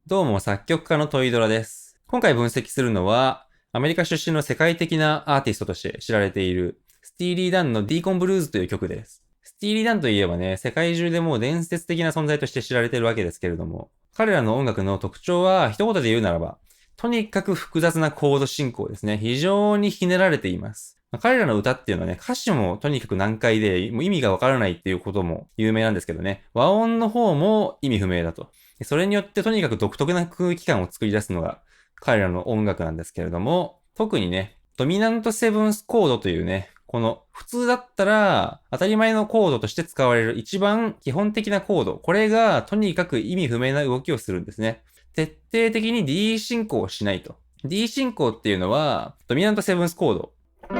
どうも作曲家のトイドラです。今回分析するのは、アメリカ出身の世界的なアーティストとして知られている、スティーリー・ダンのディーコン・ブルーズという曲です。スティーリー・ダンといえばね、世界中でもう伝説的な存在として知られているわけですけれども、彼らの音楽の特徴は一言で言うならば、とにかく複雑なコード進行ですね。非常にひねられています。彼らの歌っていうのはね、歌詞もとにかく難解で、もう意味がわからないっていうことも有名なんですけどね、和音の方も意味不明だと。それによってとにかく独特な空気感を作り出すのが彼らの音楽なんですけれども、特にね、ドミナントセブンスコードというね、この普通だったら当たり前のコードとして使われる一番基本的なコード、これがとにかく意味不明な動きをするんですね。徹底的に D 進行をしないと。D 進行っていうのは、ドミナントセブンスコード。こ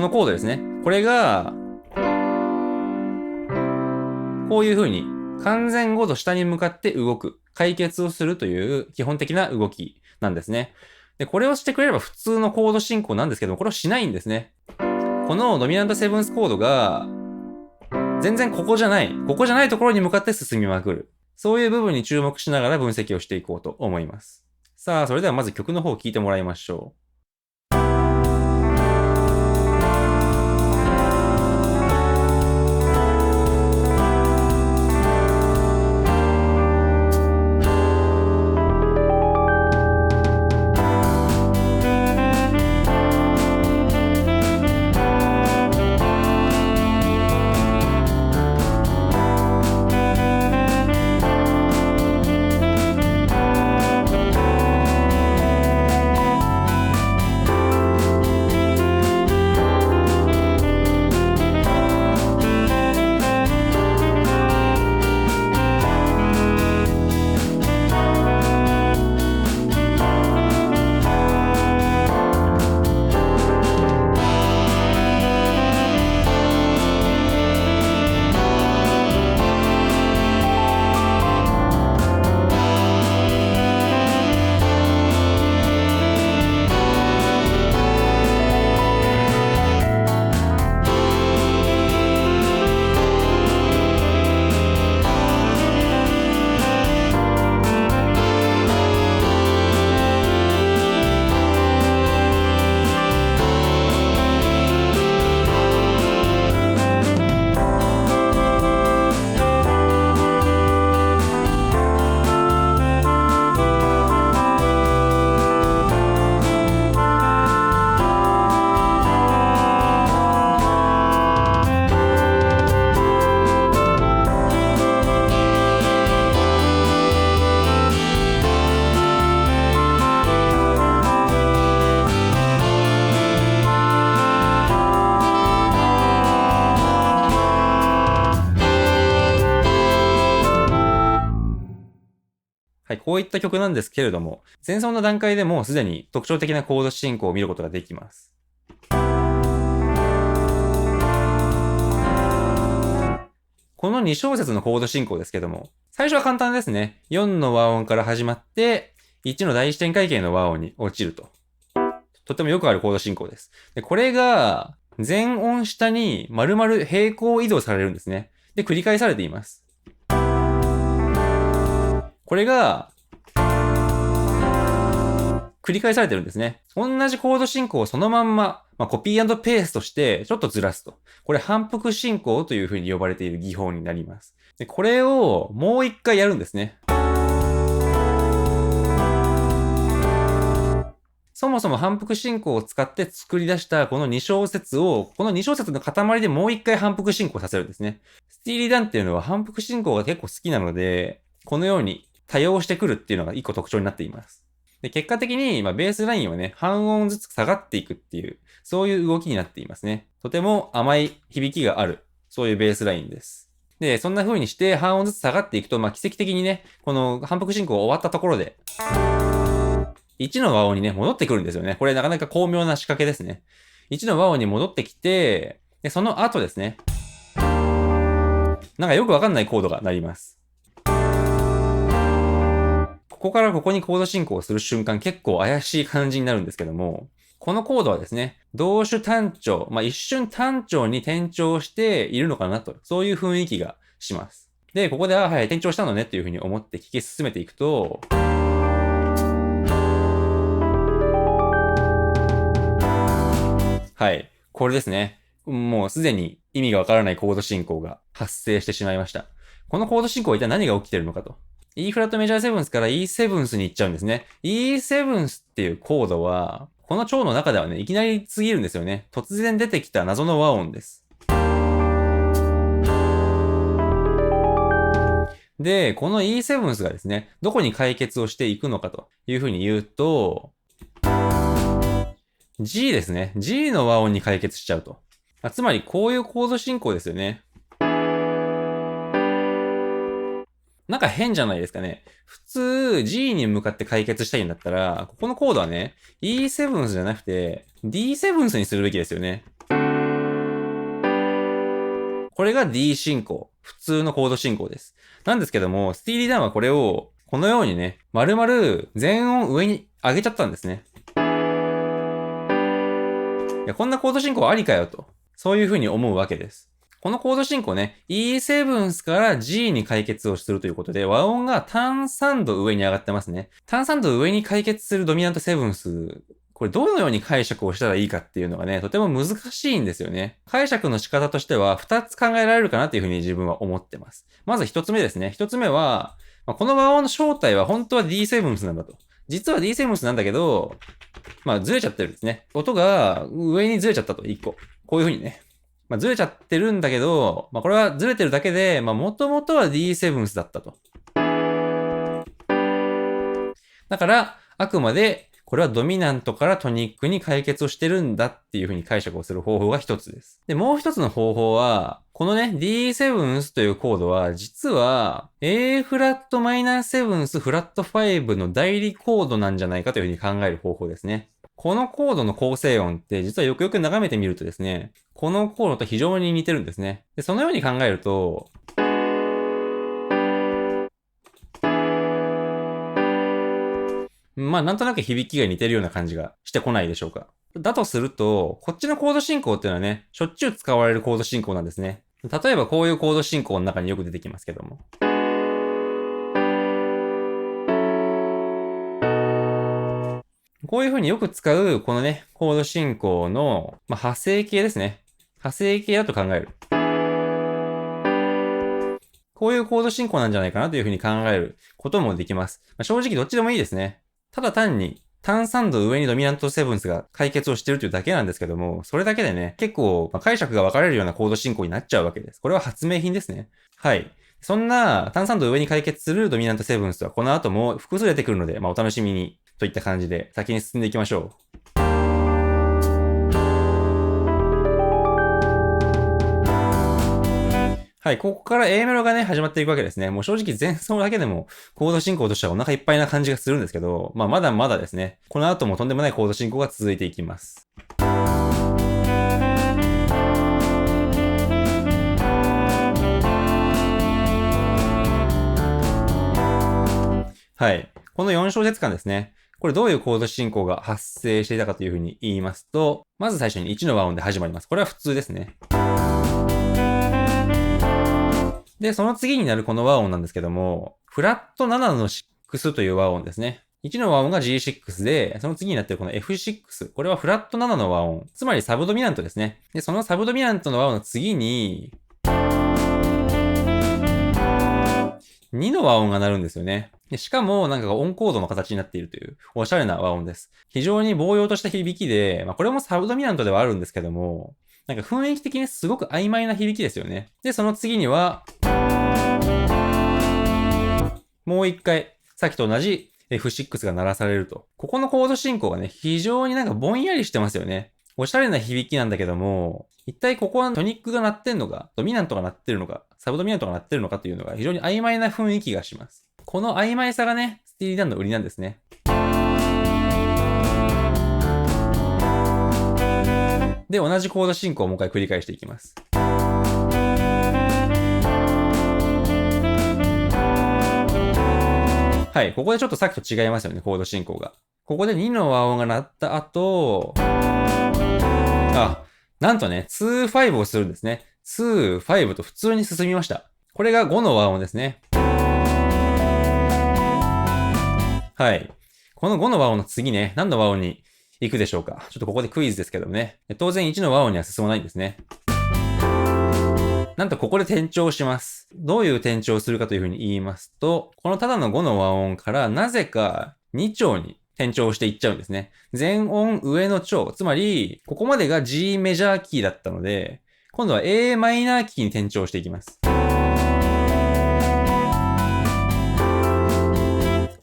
のコードですね。これが、こういう風に完全5度下に向かって動く、解決をするという基本的な動きなんですね。で、これをしてくれれば普通のコード進行なんですけども、これをしないんですね。このドミナントセブンスコードが、全然ここじゃないところに向かって進みまくる。そういう部分に注目しながら分析をしていこうと思います。さあ、それではまず曲の方を聴いてもらいましょう。はい、こういった曲なんですけれども、前奏の段階でもうすでに特徴的なコード進行を見ることができます。この2小節のコード進行ですけども、最初は簡単ですね。4の和音から始まって、1の第一点階形の和音に落ちると。とてもよくあるコード進行です。で、これが、全音下に丸々平行移動されるんですね。で、繰り返されています。これが、繰り返されてるんですね。同じコード進行をそのまんま、コピー&ペーストしてちょっとずらすと。これ反復進行という風に呼ばれている技法になります。で、これをもう一回やるんですね。そもそも反復進行を使って作り出したこの2小節を、この2小節の塊でもう一回反復進行させるんですね。スティーリー・ダンっていうのは反復進行が結構好きなので、このように多用してくるっていうのが一個特徴になっています。で、結果的に、ベースラインはね、半音ずつ下がっていくっていう、そういう動きになっていますね。とても甘い響きがある、そういうベースラインです。で、そんな風にして半音ずつ下がっていくと、奇跡的にね、この反復進行が終わったところで、1の和音にね、戻ってくるんですよね。これなかなか巧妙な仕掛けですね。1の和音に戻ってきて、で、その後ですね。なんかよくわかんないコードが鳴ります。ここからここにコード進行をする瞬間結構怪しい感じになるんですけども、このコードはですね、同種単調、一瞬単調に転調しているのかなと、そういう雰囲気がします。で、ここで、はい、転調したのねっていう風に思って聞き進めていくと、はい、これですね。もうすでに意味がわからないコード進行が発生してしまいました。このコード進行は一体何が起きてるのかと。E フラットメジャーセブンスから E セブンスに行っちゃうんですね。E セブンスっていうコードは、この調の中ではね、いきなり過ぎるんですよね。突然出てきた謎の和音です。で、この E セブンスがですね、どこに解決をしていくのかというふうに言うと、G ですね。G の和音に解決しちゃうと。つまり、こういうコード進行ですよね。なんか変じゃないですかね。普通、G に向かって解決したいんだったら、ここのコードはね、E7 じゃなくて、D7 にするべきですよね。これが D 進行。普通のコード進行です。なんですけども、スティーリー・ダンはこれを、このようにね、丸々全音上に上げちゃったんですね。いや、こんなコード進行ありかよと。そういう風に思うわけです。このコード進行ね、E7 から G に解決をするということで、和音が単3度上に上がってますね。単3度上に解決するドミナントセブンス、これどのように解釈をしたらいいかっていうのがね、とても難しいんですよね。解釈の仕方としては2つ考えられるかなっていうふうに自分は思ってます。まず1つ目ですね。1つ目は、この和音の正体は本当は D7 なんだと。実は D7 なんだけど、ずれちゃってるんですね。音が上にずれちゃったと、1個。こういう風にね。ずれちゃってるんだけど、これはずれてるだけで、もともとは D7 だったと。だから、あくまで、これはドミナントからトニックに解決をしてるんだっていう風に解釈をする方法が一つです。で、もう一つの方法は、このね、D7 というコードは、実は A フラットマイナー7フラット5の代理コードなんじゃないかという風に考える方法ですね。このコードの構成音って実はよくよく眺めてみるとですね、このコードと非常に似てるんですね。で、そのように考えると、なんとなく響きが似てるような感じがしてこないでしょうか。だとすると、こっちのコード進行っていうのはね、しょっちゅう使われるコード進行なんですね。例えばこういうコード進行の中によく出てきますけども。こういう風によく使う、このね、コード進行の、派生形ですね。派生形だと考える。こういうコード進行なんじゃないかなという風に考えることもできます。正直どっちでもいいですね。ただ単に単3度上にドミナントセブンスが解決をしてるというだけなんですけども、それだけでね、結構解釈が分かれるようなコード進行になっちゃうわけです。これは発明品ですね。はい。そんな単3度上に解決するドミナントセブンスはこの後も複数出てくるので、お楽しみにといった感じで先に進んでいきましょう。はい、ここから A メロがね、始まっていくわけですね。もう正直前奏だけでもコード進行としてはお腹いっぱいな感じがするんですけど、まだまだですね。この後もとんでもないコード進行が続いていきます。はい。この4小節間ですね。これどういうコード進行が発生していたかというふうに言いますと、まず最初に1の和音で始まります。これは普通ですね。で、その次になるこの和音なんですけども、フラット7の6という和音ですね。1の和音が G6 で、その次になっているこの F6。これはフラット7の和音。つまりサブドミナントですね。で、そのサブドミナントの和音の次に、2の和音が鳴るんですよね。でしかも、音コードの形になっているという、おしゃれな和音です。非常に棒用とした響きで、これもサブドミナントではあるんですけども、雰囲気的にすごく曖昧な響きですよね。で、その次には、もう一回、さっきと同じ F6 が鳴らされると。ここのコード進行がね、非常にぼんやりしてますよね。おしゃれな響きなんだけども、一体ここはトニックが鳴ってんのか、ドミナントが鳴ってるのか、サブドミナントが鳴ってるのかというのが非常に曖昧な雰囲気がします。この曖昧さがね、スティーリー・ダンの売りなんですね。で、同じコード進行をもう一回繰り返していきます。はい。ここでちょっとさっきと違いますよね、コード進行が。ここで2の和音が鳴った後、なんとね、2、5をするんですね。2、5と普通に進みました。これが5の和音ですね。はい。この5の和音の次ね、何の和音に行くでしょうか。ちょっとここでクイズですけどもね。当然1の和音には進まないんですね。なんとここで転調します。どういう転調をするかというふうに言いますと、このただの5の和音からなぜか2調に転調していっちゃうんですね。全音上の調。つまり、ここまでが G メジャーキーだったので、今度は A マイナーキーに転調していきます。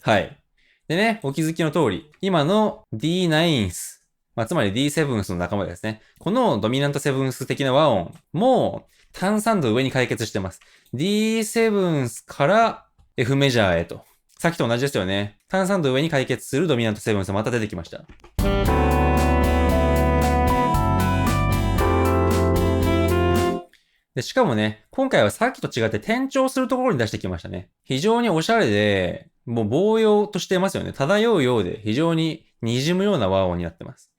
はい。でね、お気づきの通り、今の D9th、つまり D7th の仲間ですね。このドミナントセブンス的な和音も単3度上に解決してます。D7th から F メジャーへと。さっきと同じですよね。単3度上に解決するドミナントセブンスまた出てきました。で、しかもね、今回はさっきと違って転調するところに出してきましたね。非常におしゃれで、もう棒用としてますよね。漂うようで非常に滲むような和音になってます。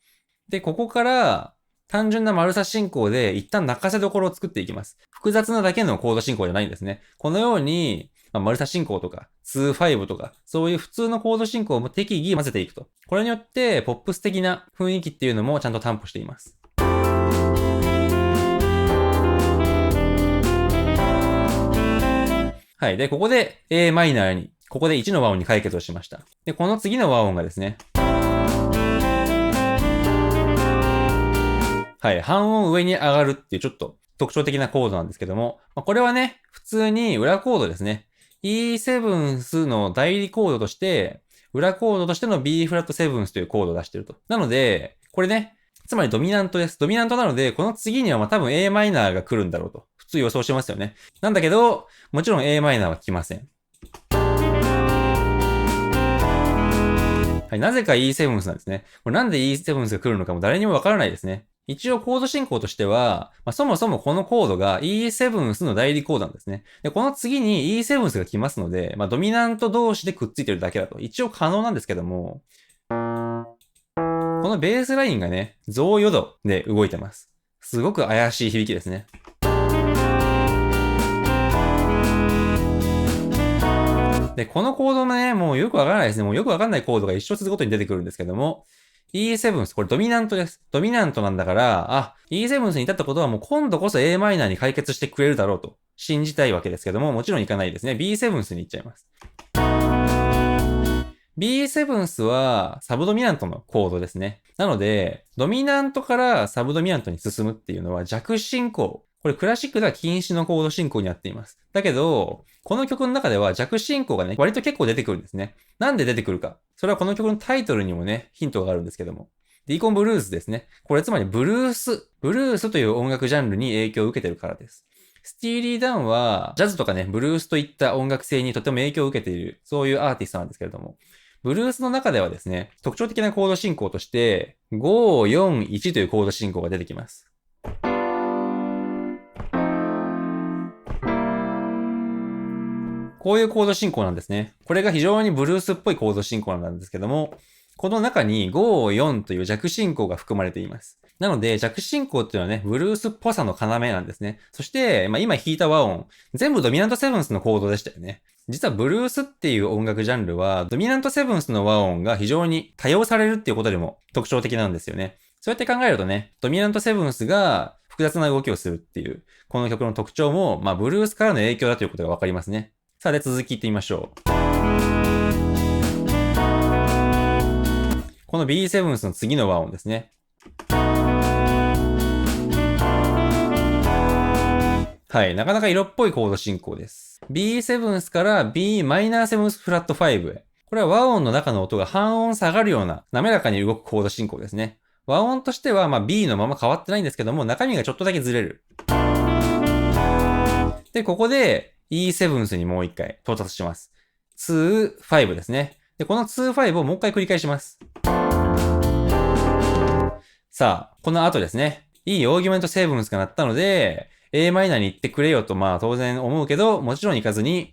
で、ここから単純な丸差進行で一旦泣かせどころを作っていきます。複雑なだけのコード進行じゃないんですね。このように、丸差進行とか、2-5とか、そういう普通のコード進行も適宜混ぜていくと。これによって、ポップス的な雰囲気っていうのもちゃんと担保しています。はい。で、ここで A マイナーに、ここで1の和音に解決をしました。で、この次の和音がですね、はい。半音上に上がるっていうちょっと特徴的なコードなんですけども、これはね、普通に裏コードですね。E7 の代理コードとして、裏コードとしての B フラット7というコードを出してると。なので、これね、つまりドミナントです。ドミナントなので、この次には多分 A マイナーが来るんだろうと。普通予想しますよね。なんだけど、もちろん A マイナーは来ません。はい、なぜか E7 なんですね。これなんで E7 が来るのかも誰にもわからないですね。一応コード進行としては、そもそもこのコードが E7 の代理コードなんですね。で、この次に E7 が来ますので、ドミナント同士でくっついてるだけだと。一応可能なんですけども、このベースラインがね、増余度で動いてます。すごく怪しい響きですね。で、このコードもね、もうよくわからないですね。もうよくわかんないコードが一生続くごとに出てくるんですけども、E7、これドミナントです。ドミナントなんだから、E7 に至ったことはもう今度こそ a マイナーに解決してくれるだろうと信じたいわけですけども、もちろんいかないですね。B7 に行っちゃいます。B7 はサブドミナントのコードですね。なので、ドミナントからサブドミナントに進むっていうのは弱進行。これクラシックでは禁止のコード進行になっています。だけど、この曲の中では弱進行がね、割と結構出てくるんですね。なんで出てくるか。それはこの曲のタイトルにもね、ヒントがあるんですけども。ディーコンブルースですね。これつまりブルースという音楽ジャンルに影響を受けてるからです。スティーリー・ダンは、ジャズとかね、ブルースといった音楽性にとても影響を受けている、そういうアーティストなんですけれども、ブルースの中ではですね、特徴的なコード進行として、5、4、1というコード進行が出てきます。こういうコード進行なんですね。これが非常にブルースっぽいコード進行なんですけども、この中に5、4という弱進行が含まれています。なので、弱進行っていうのはね、ブルースっぽさの要なんですね。そして、今弾いた和音、全部ドミナントセブンスのコードでしたよね。実はブルースっていう音楽ジャンルは、ドミナントセブンスの和音が非常に多用されるっていうことでも特徴的なんですよね。そうやって考えるとね、ドミナントセブンスが複雑な動きをするっていう、この曲の特徴も、ブルースからの影響だということがわかりますね。さあ、で続きいってみましょう。この B7 の次の和音ですね。はい、なかなか色っぽいコード進行です。B7 から B-7 フラット5へ。これは和音の中の音が半音下がるような滑らかに動くコード進行ですね。和音としてはB のまま変わってないんですけども、中身がちょっとだけずれる。で、ここでE7 にもう一回到達します。2、5ですね。で、この2、5をもう一回繰り返します。さあ、この後ですね。いいオーギュメントセブンスが鳴ったので、a マイナーに行ってくれよと当然思うけど、もちろん行かずに、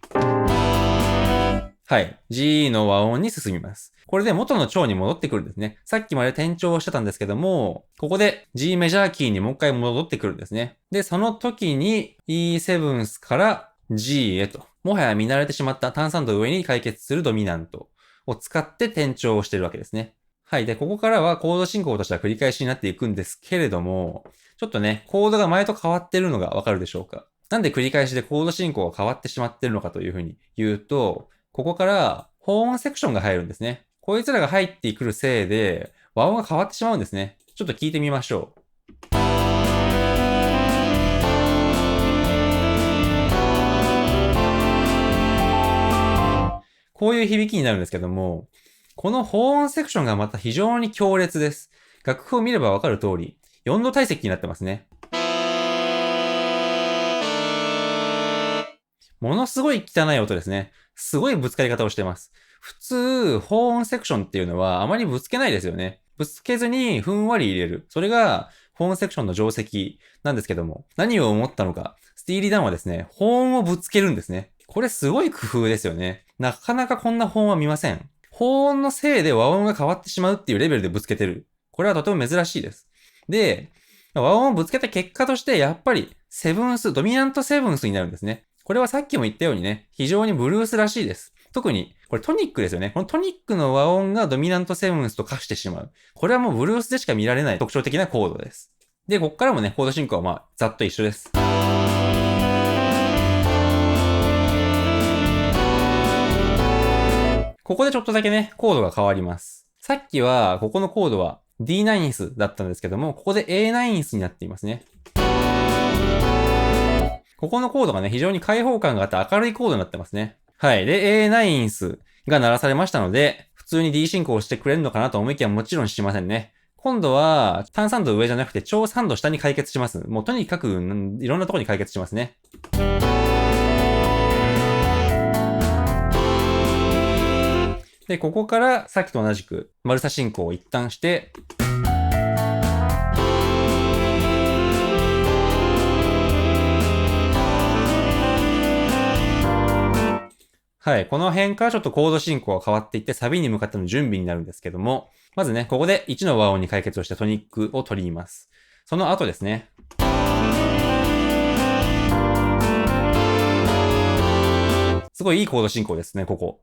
はい、G の和音に進みます。これで元の調に戻ってくるんですね。さっきまで転調をしてたんですけども、ここで G メジャーキーにもう一回戻ってくるんですね。で、その時に E7 から G へと、もはや見慣れてしまった単3度上に解決するドミナントを使って転調をしているわけですね。はい。で、ここからはコード進行としては繰り返しになっていくんですけれども、ちょっとね、コードが前と変わってるのがわかるでしょうか。なんで繰り返しでコード進行が変わってしまってるのかというふうに言うと、ここから保音セクションが入るんですね。こいつらが入ってくるせいで、和音が変わってしまうんですね。ちょっと聞いてみましょう。こういう響きになるんですけども、この保音セクションがまた非常に強烈です。楽譜を見ればわかる通り、4度体積になってますね。ものすごい汚い音ですね。すごいぶつかり方をしてます。普通、保音セクションっていうのはあまりぶつけないですよね。ぶつけずにふんわり入れる。それが保音セクションの定石なんですけども、何を思ったのか、スティーリー・ダンはですね、保音をぶつけるんですね。これすごい工夫ですよね。なかなかこんな保音は見ません。保音のせいで和音が変わってしまうっていうレベルでぶつけてる。これはとても珍しいです。で、和音をぶつけた結果として、やっぱりセブンス、ドミナントセブンスになるんですね。これはさっきも言ったようにね、非常にブルースらしいです。特に、これトニックですよね。このトニックの和音がドミナントセブンスと化してしまう。これはもうブルースでしか見られない特徴的なコードです。で、こっからもね、コード進行はまあ、ざっと一緒です。ここでちょっとだけね、コードが変わります。さっきは、ここのコードは D ナインスだったんですけども、ここで A ナインスになっていますね。ここのコードがね、非常に開放感があって明るいコードになってますね。はい。で、A ナインスが鳴らされましたので、普通に D 進行をしてくれるのかなと思いきやもちろんしませんね。今度は、単3度上じゃなくて超3度下に解決します。もうとにかく、いろんなところに解決しますね。で、ここからさっきと同じく、マルサ進行を一旦して、はい。この辺からちょっとコード進行が変わっていってサビに向かっての準備になるんですけども、まずね、ここで1の和音に解決をしてトニックを取ります。その後ですね。すごいいいコード進行ですね、ここ。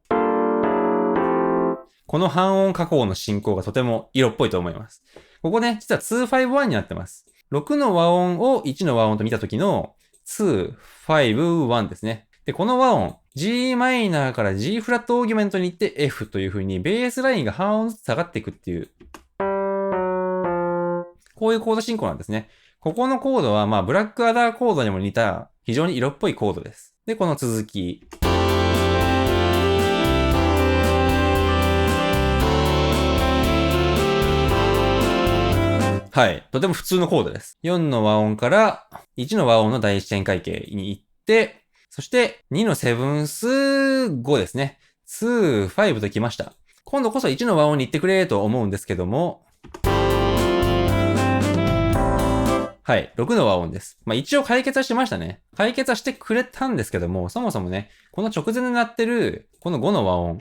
この半音加工の進行がとても色っぽいと思います。ここね、実は251になってます。6の和音を1の和音と見た時の251ですね。で、この和音、G マイナーから G フラットオーギュメントに行って F という風にベースラインが半音ずつ下がっていくっていう、こういうコード進行なんですね。ここのコードはまあブラックアダーコードにも似た非常に色っぽいコードです。で、この続き。はい。とても普通のコードです。4の和音から1の和音の第一点回形に行って、そして2のセブンス5ですね。2、5と来ました。今度こそ1の和音に行ってくれと思うんですけども、はい、6の和音です。まあ一応解決はしましたね。解決はしてくれたんですけども、そもそもね、この直前で鳴ってる、この5の和音、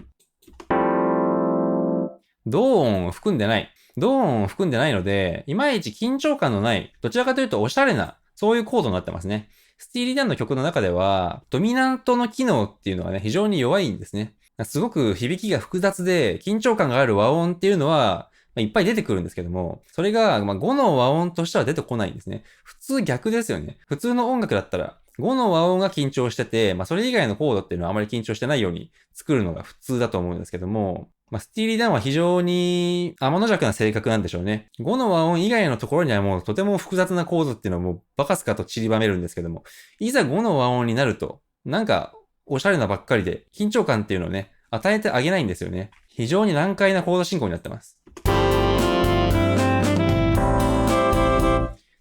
同音を含んでない。同音を含んでないので、いまいち緊張感のない、どちらかというとおしゃれな、そういうコードになってますね。スティーリー・ダンの曲の中では、ドミナントの機能っていうのはね、非常に弱いんですね。すごく響きが複雑で、緊張感がある和音っていうのは、いっぱい出てくるんですけども、それが、5の和音としては出てこないんですね。普通逆ですよね。普通の音楽だったら、5の和音が緊張してて、それ以外のコードっていうのはあまり緊張してないように作るのが普通だと思うんですけども、スティーリー・ダンは非常に天の弱な性格なんでしょうね。5の和音以外のところにはもうとても複雑なコードっていうのをもうバカスカと散りばめるんですけども、いざ5の和音になると、なんかおしゃれなばっかりで緊張感っていうのをね、与えてあげないんですよね。非常に難解なコード進行になってます。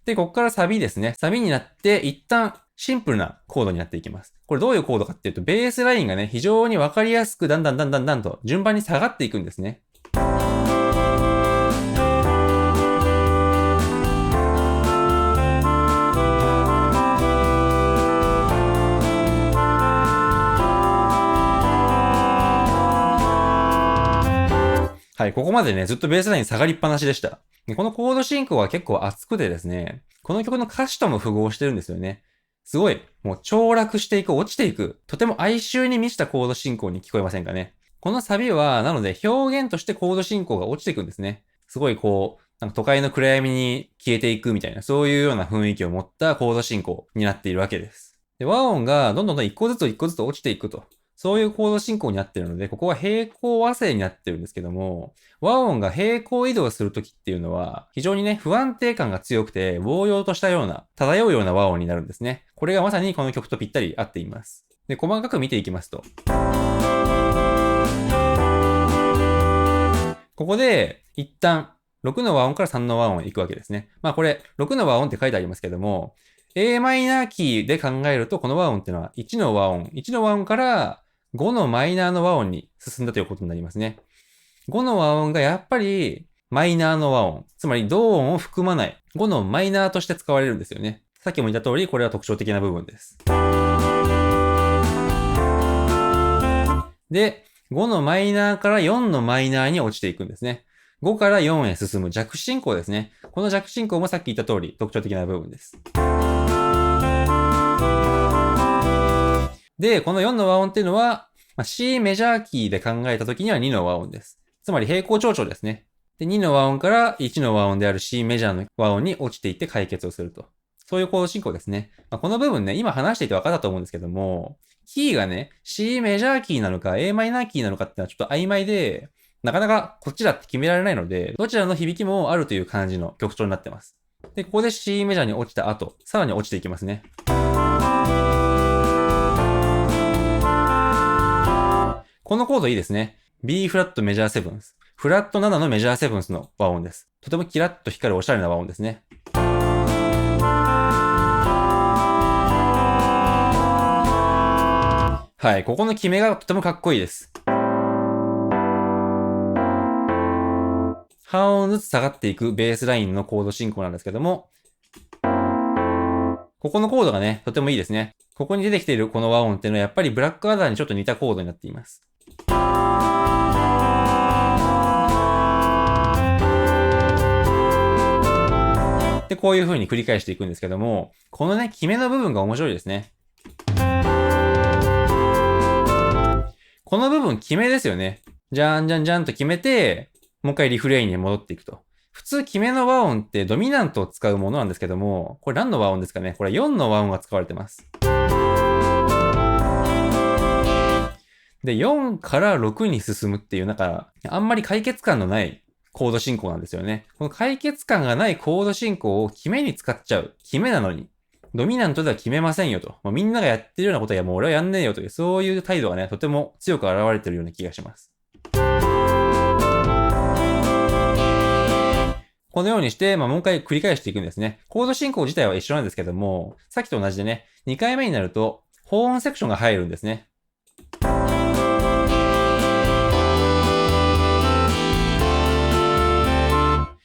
で、ここからサビですね。サビになって一旦シンプルなコードになっていきます。これどういうコードかっていうと、ベースラインがね、非常にわかりやすくだんだんと順番に下がっていくんですね。はい、ここまでね、ずっとベースライン下がりっぱなしでした。このコード進行は結構熱くてですね、この曲の歌詞とも符合してるんですよね。すごい、もう凋落していく、落ちていく、とても哀愁に満ちたコード進行に聞こえませんかね。このサビは、なので表現としてコード進行が落ちていくんですね。すごいこう、なんか都会の暗闇に消えていくみたいな、そういうような雰囲気を持ったコード進行になっているわけです。で、和音がどんどん一個ずつ一個ずつ落ちていくと。そういうコード進行になっているので、ここは平行和声になってるんですけども、和音が平行移動するときっていうのは、非常にね、不安定感が強くて、膨揚としたような、漂うような和音になるんですね。これがまさにこの曲とぴったり合っています。で、細かく見ていきますと。ここで、一旦、6の和音から3の和音に行くわけですね。まあこれ、6の和音って書いてありますけども、a マイナーキーで考えると、この和音っていうのは1の和音から5のマイナーの和音に進んだということになりますね。5の和音がやっぱりマイナーの和音、つまり同音を含まない5のマイナーとして使われるんですよね。さっきも言った通り、これは特徴的な部分です。で、5のマイナーから4のマイナーに落ちていくんですね。5から4へ進む弱進行ですね。この弱進行もさっき言った通り特徴的な部分です。で、この4の和音っていうのは、C メジャーキーで考えた時には2の和音です。つまり平行長調ですね。で、2の和音から1の和音である C メジャーの和音に落ちていって解決をすると。そういうコード進行ですね。この部分ね、今話していて分かったと思うんですけども、キーがね、C メジャーキーなのか A マイナーキーなのかってのはちょっと曖昧で、なかなかこっちだって決められないので、どちらの響きもあるという感じの曲調になってます。で、ここで C メジャーに落ちた後、さらに落ちていきますね。このコードいいですね。B フラットメジャーセブンス。フラット7のメジャーセブンスの和音です。とてもキラッと光るおしゃれな和音ですね。はい、ここの決めがとてもかっこいいです。半音ずつ下がっていくベースラインのコード進行なんですけども、ここのコードがね、とてもいいですね。ここに出てきているこの和音っていうのはやっぱりブラックアダーにちょっと似たコードになっています。で、こういう風に繰り返していくんですけども、このね、決めの部分が面白いですね。この部分決めですよね。じゃんじゃんじゃんと決めて、もう一回リフレインに戻っていくと。普通決めの和音ってドミナントを使うものなんですけども、これ何の和音ですかね？これ4の和音が使われてます。で、4から6に進むっていう、なんか、あんまり解決感のないコード進行なんですよね。この解決感がないコード進行を決めに使っちゃう。決めなのに。ドミナントでは決めませんよと。みんながやってるようなことやもう俺はやんねえよという、そういう態度がね、とても強く現れてるような気がします。このようにして、もう一回繰り返していくんですね。コード進行自体は一緒なんですけども、さっきと同じでね、2回目になると、保音セクションが入るんですね。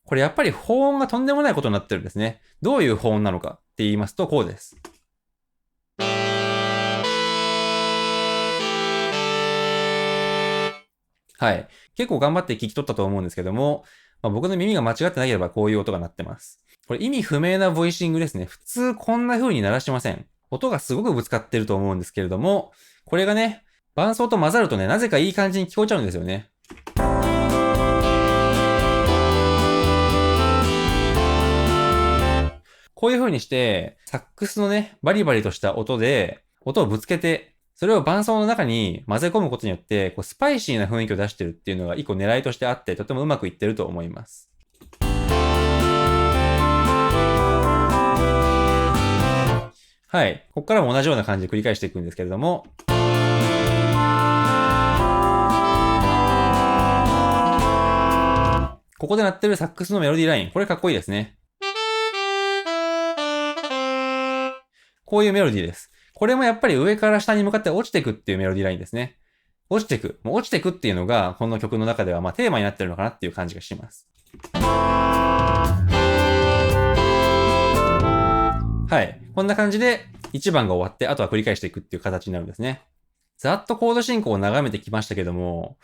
これやっぱり保音がとんでもないことになってるんですね。どういう保音なのかって言いますと、こうです。はい。結構頑張って聞き取ったと思うんですけども、僕の耳が間違ってなければこういう音が鳴ってます。これ意味不明なボイシングですね。普通こんな風に鳴らしません。音がすごくぶつかってると思うんですけれども、これがね、伴奏と混ざるとね、なぜかいい感じに聞こえちゃうんですよね。こういう風にして、サックスのね、バリバリとした音で、音をぶつけて、それを伴奏の中に混ぜ込むことによって、スパイシーな雰囲気を出してるっていうのが一個狙いとしてあって、とてもうまくいってると思います。はい。ここからも同じような感じで繰り返していくんですけれども、ここで鳴ってるサックスのメロディーライン、これかっこいいですね。こういうメロディーです。これもやっぱり上から下に向かって落ちてくっていうメロディーラインですね。落ちてく。もう落ちてくっていうのが、この曲の中ではテーマになってるのかなっていう感じがします。はい。こんな感じで、1番が終わって、あとは繰り返していくっていう形になるんですね。ざっとコード進行を眺めてきましたけども、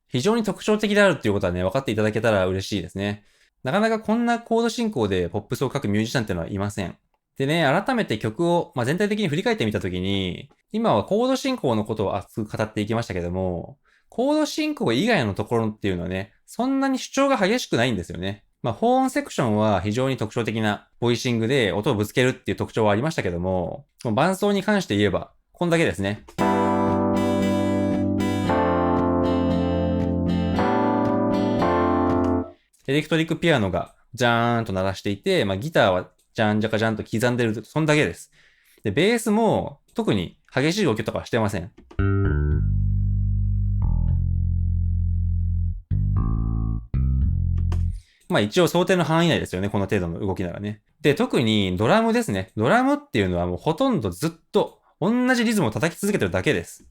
非常に特徴的であるっていうことはね、分かっていただけたら嬉しいですね。なかなかこんなコード進行でポップスを書くミュージシャンっていうのはいません。でね、改めて曲を、全体的に振り返ってみたときに、今はコード進行のことを熱く語っていきましたけども、コード進行以外のところっていうのはね、そんなに主張が激しくないんですよね。保音セクションは非常に特徴的なボイシングで音をぶつけるっていう特徴はありましたけども、伴奏に関して言えば、こんだけですね。エレクトリックピアノがジャーンと鳴らしていて、ギターはジャンジャカジャンと刻んでる、そんだけです。で、ベースも特に激しい動きとかはしてません。一応想定の範囲内ですよね、この程度の動きならね。で、特にドラムですね。ドラムっていうのはもうほとんどずっと同じリズムを叩き続けてるだけです。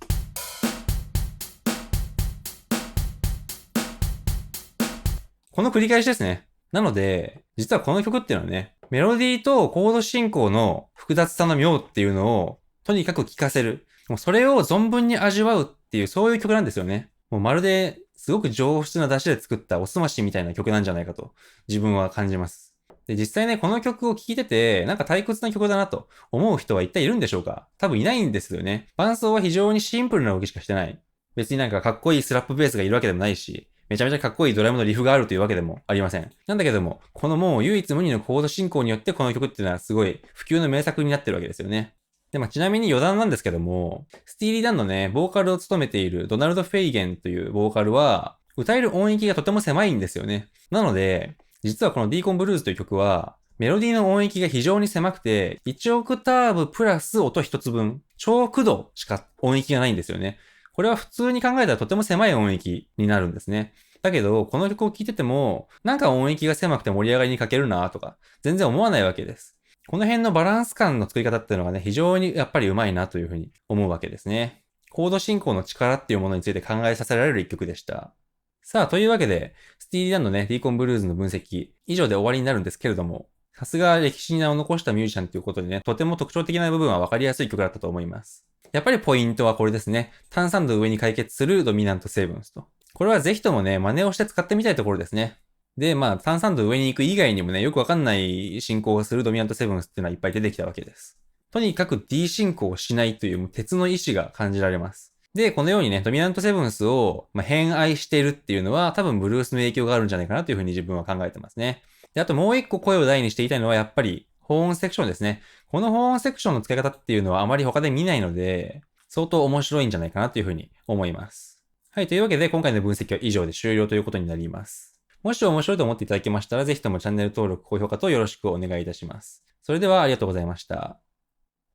この繰り返しですね。なので、実はこの曲っていうのはね、メロディーとコード進行の複雑さの妙っていうのをとにかく聴かせる。もうそれを存分に味わうっていうそういう曲なんですよね。もうまるですごく上質な出汁で作ったおすましみたいな曲なんじゃないかと自分は感じます。で、実際ね、この曲を聴いてて、なんか退屈な曲だなと思う人は一体いるんでしょうか？多分いないんですよね。伴奏は非常にシンプルな動きしかしてない。別になんかかっこいいスラップベースがいるわけでもないし、めちゃめちゃかっこいいドラムのリフがあるというわけでもありません。なんだけども、このもう唯一無二のコード進行によってこの曲っていうのはすごい普及の名作になってるわけですよね。で、ちなみに余談なんですけども、スティーリー・ダンのね、ボーカルを務めているドナルド・フェイゲンというボーカルは、歌える音域がとても狭いんですよね。なので、実はこのディーコン・ブルーズという曲は、メロディーの音域が非常に狭くて、1オクターブプラス音1つ分、超駆動しか音域がないんですよね。これは普通に考えたらとても狭い音域になるんですね。だけど、この曲を聴いてても、なんか音域が狭くて盛り上がりに欠けるなとか、全然思わないわけです。この辺のバランス感の作り方っていうのがね、非常にやっぱり上手いなというふうに思うわけですね。コード進行の力っていうものについて考えさせられる一曲でした。さあ、というわけで、スティーリー・ダンのね、ディーコン・ブルーズの分析、以上で終わりになるんですけれども、さすが歴史に名を残したミュージシャンということでね、とても特徴的な部分は分かりやすい曲だったと思います。やっぱりポイントはこれですね。単3度上に解決するドミナント成分と。これはぜひともね、真似をして使ってみたいところですね。で、単3度上に行く以外にもね、よくわかんない進行をするドミナントセブンスっていうのはいっぱい出てきたわけです。とにかく D 進行をしないという鉄の意志が感じられます。で、このようにね、ドミナントセブンスを、偏愛しているっていうのは多分ブルースの影響があるんじゃないかなというふうに自分は考えてますね。で、あともう一個声を大にして言いたいのはやっぱり、保音セクションですね。この保音セクションの使い方っていうのはあまり他で見ないので、相当面白いんじゃないかなというふうに思います。はい、というわけで今回の分析は以上で終了ということになります。もし面白いと思っていただけましたら、ぜひともチャンネル登録、高評価とよろしくお願いいたします。それではありがとうございました。